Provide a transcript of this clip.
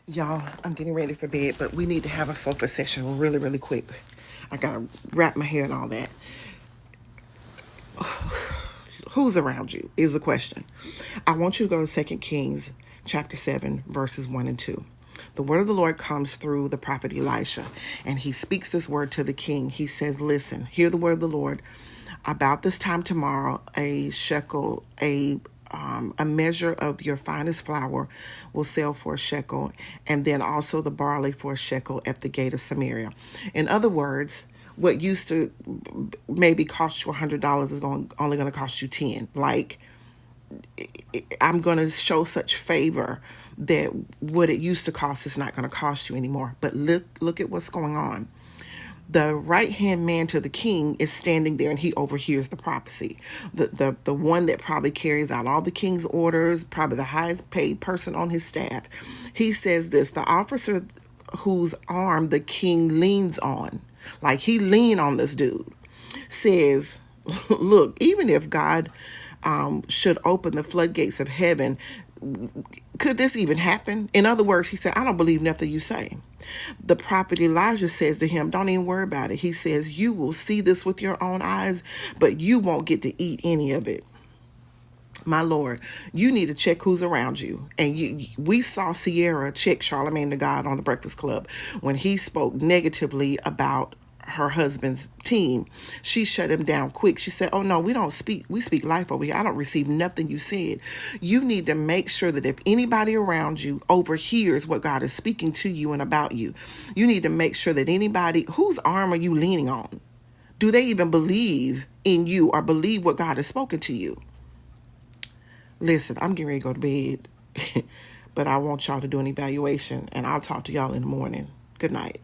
Y'all, I'm getting ready for bed, but we need to have a sofa session really, really quick. I gotta wrap my hair and all that. Who's around you is the question. I want you to go to 2 Kings chapter 7, verses 1 and 2. The word of the Lord comes through the prophet Elisha, and he speaks this word to the king. He says, listen, hear the word of the Lord. About this time tomorrow, a shekel, a measure of your finest flour will sell for a shekel, and then also the barley for a shekel at the gate of Samaria. In other words, what used to maybe cost you $100 is only going to cost you 10. Like, I'm going to show such favor that what it used to cost is not going to cost you anymore. But look at what's going on. The right hand man to the king is standing there, and he overhears the prophecy. The one that probably carries out all the king's orders, probably the highest paid person on his staff. He says this: the officer whose arm the king leans on, like he leaned on this dude, says, look, even if God should open the floodgates of heaven, could this even happen? In other words, he said, I don't believe nothing you say. The prophet Elijah says to him, don't even worry about it. He says, you will see this with your own eyes, but you won't get to eat any of it. My Lord, you need to check who's around you. And we saw Sierra check Charlemagne the God on the Breakfast Club when he spoke negatively about her husband's team. She shut him down quick. She said, oh no, we speak life over here. I don't receive nothing you said. You need to make sure that if anybody around you overhears what God is speaking to you and about you, you need to make sure that anybody, whose arm are you leaning on? Do they even believe in you or believe what God has spoken to you? Listen, I'm getting ready to go to bed, but I want y'all to do an evaluation, and I'll talk to y'all in the morning. Good night.